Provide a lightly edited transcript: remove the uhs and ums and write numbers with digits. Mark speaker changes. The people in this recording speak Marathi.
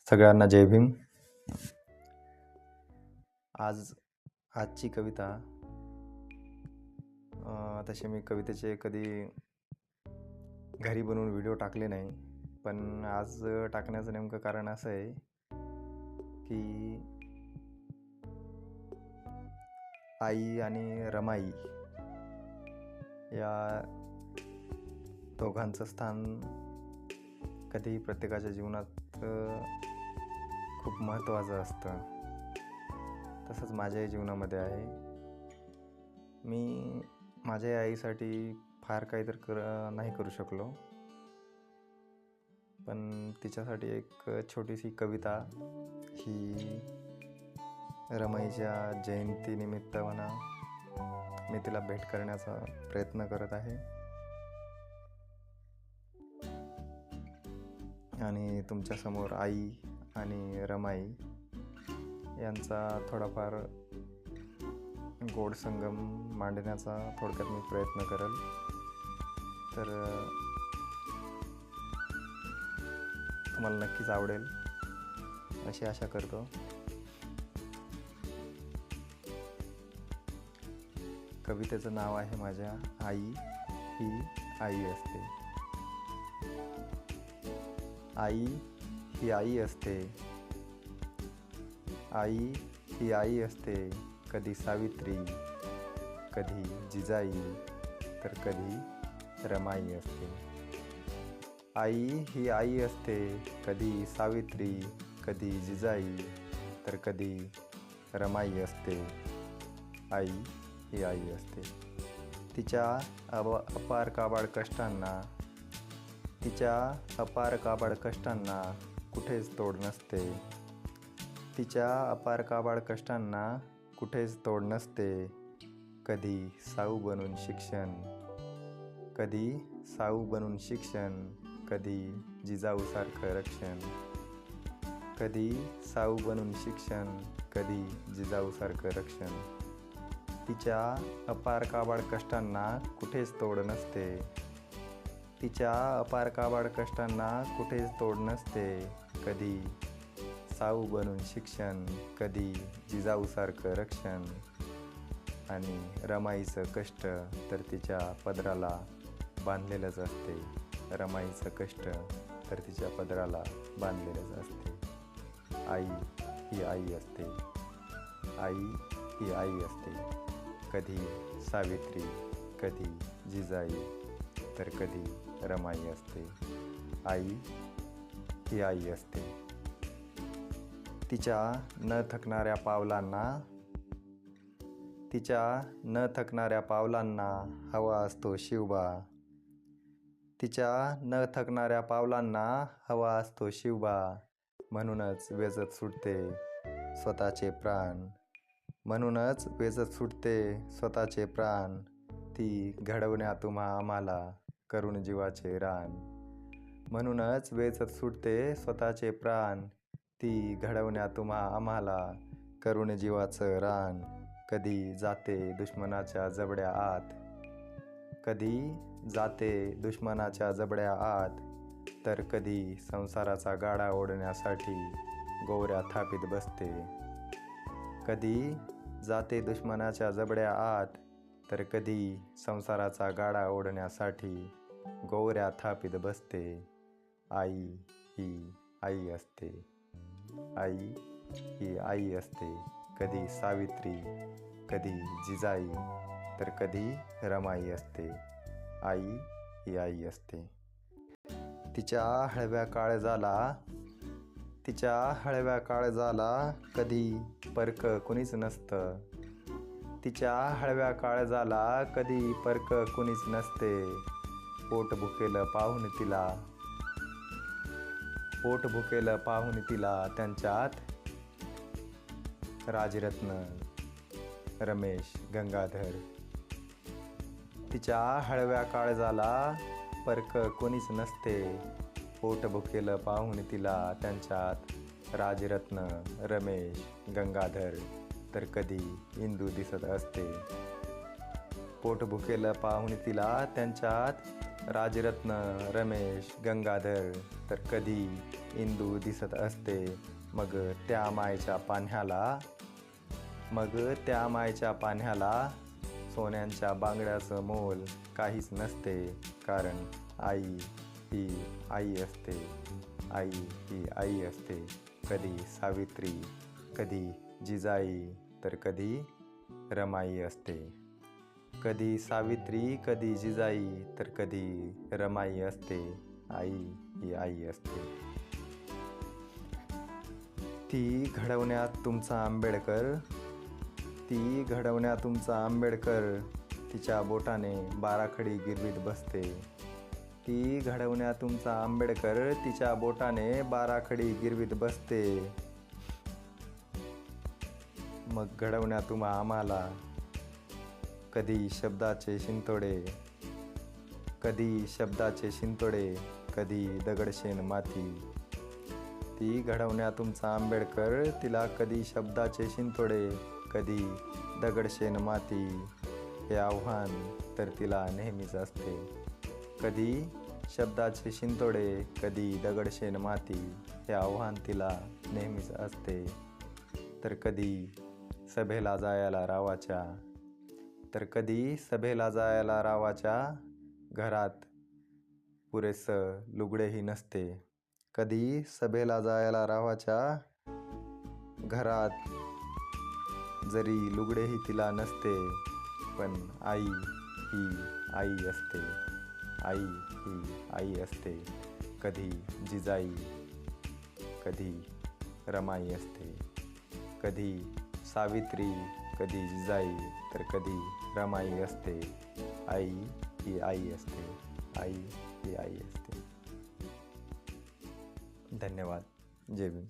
Speaker 1: सगळ्यांना जय भीम. आजची कविता तसे मी कवितेचे कधी घरी बनवून व्हिडिओ टाकले नाही, पण आज टाकण्याचं नेमकं कारण असं आहे की आई आणि रमाई या दोघांचं स्थान कधी प्रत्येकाच्या जीवनात खूप महत्त्वाचं असतं. तसंच माझ्याही जीवनामध्ये आहे. मी माझ्या आईसाठी फार काही तर नाही करू शकलो, पण तिच्यासाठी एक छोटीशी कविता ही रमाईच्या जयंतीनिमित्त म्हणा मी तिला भेट करण्याचा प्रयत्न करत आहे आणि तुमच्यासमोर आई आणि रमाई यांचा थोडाफार गोड संगम मांडण्याचा थोडक्यात मी प्रयत्न करेल. तर तुम्हाला नक्कीच आवडेल अशी आशा करतो. कवितेचं नाव आहे माझ्या आई ही आई असते. आई ही आई असते. आई ही आई असते. कधी सावित्री, कधी जिजाई, तर कधी रमाई असते. आई ही आई असते. कधी सावित्री, कधी जिजाई, तर कधी रमाई असते. आई ही आई असते. तिच्या अपार काबाड कष्टांना कुठेच तोड नसते. तिच्या अपार काबाड कष्टांना कुठेच तोड नसते. कधी साऊ बनून शिक्षण, कधी जिजाऊसारखं रक्षण. कधी साऊ बनून शिक्षण, कधी जिजाऊसारखं रक्षण. तिच्या अपार काबाड कष्टांना कुठेच तोड नसते. तिच्या अपार काबाड कष्टांना कुठेच तोड नसते. कधी साऊ बनून शिक्षण, कधी जिजाऊसारखं रक्षण. आणि रमाईचं कष्ट तर तिच्या पदराला बांधलेलंच असते. रमाईचं कष्ट तर तिच्या पदराला बांधलेलंच असते. आई ही आई असते. आई ही आई असते. कधी सावित्री, कधी जिजाई, तर कधी रमाई असते. आई ही आई असते. तिच्या न थकणाऱ्या पावलांना हवा असतो शिवबा. तिच्या न थकणाऱ्या पावलांना हवा असतो शिवबा. म्हणूनच वेचत सुटते स्वतःचे प्राण. म्हणूनच वेचत सुटते स्वतःचे प्राण. ती घडवण्या तुम्हा आम्हाला करून जीवाचे रान. म्हणूनच वेचत सुटते स्वतःचे प्राण. ती घडवण्या तुम्हा आम्हाला करून जीवाचं रान. कधी जाते दुश्मनाच्या जबड्या आत, कधी जाते दुश्मनाच्या जबड्या आत, तर कधी संसाराचा गाडा ओढण्यासाठी गोवऱ्या थापीत बसते. कधी जाते दुश्मनाच्या जबड्या आत, तर कधी संसाराचा गाडा ओढण्यासाठी गोवऱ्या थापीत बसते. आई ही आई असते. आई ही आई असते. कधी सावित्री, कधी जिजाई, तर कधी रमाई असते. आई ही आई असते. तिच्या हळव्या काळजाला कधी परक कुणीच नसतं. तिच्या हळव्या काळजाला कधी परक कुणीच नसते. पोट भुकेलं पाहून तिला त्यांच्यात राजरत्न रमेश गंगाधर. तिच्या हळव्या काळजाला परक कोणीच नसते. पोट भुकेलं पाहून तिला त्यांच्यात राजरत्न रमेश गंगाधर, तर कधी इंदू दिसत असते. पोट भुकेलं पाहून तिला त्यांच्यात राजरत्न, रमेश, गंगाधर तर कधी इंदू दिसत असते. मग त्या मायच्या पान्ह्याला सोन्यांच्या बांगड्याचं मोल काहीच नसते. कारण आई ही आई असते. आई ही आई असते. कधी सावित्री, कधी जिजाई तर कधी रमाई असते. कधी सावित्री, कधी जिजाई तर कधी रमाई असते. आई ही आई असते. ती घडवण्यात तुमचा आंबेडकर तिच्या बोटाने बाराखडी गिरवीत बसते. ती घडवण्यात तुमचा आंबेडकर तिच्या बोटाने बाराखडी गिरवीत बसते. मग घडवण्या तुम्हा आम्हाला कधी शब्दाचे शिंतोडे, कधी दगडशेन माती. ती घडवण्या तुमचा आंबेडकर तिला कधी शब्दाचे शिंतोडे, कधी दगडशेन माती. हे आव्हान तर तिला नेहमीच असते. कधी शब्दाचे शिंतोडे, कधी दगडशेन माती. हे आव्हान तिला नेहमीच असते. तर कधी सभेला जायला रावाच्या घरात पुरेसं लुगडेही नसते. कधी सभेला जायला रावाच्या घरात जरी लुगडेही तिला नसते. पण आई ही आई असते. आई ही आई असते. कधी जिजाई, कधी रमाई असते. कधी सावित्री, कधी जिजाई तर कधी रमाई असते. आई ही आई असते. आई ही आई असते. धन्यवाद. जय भीम.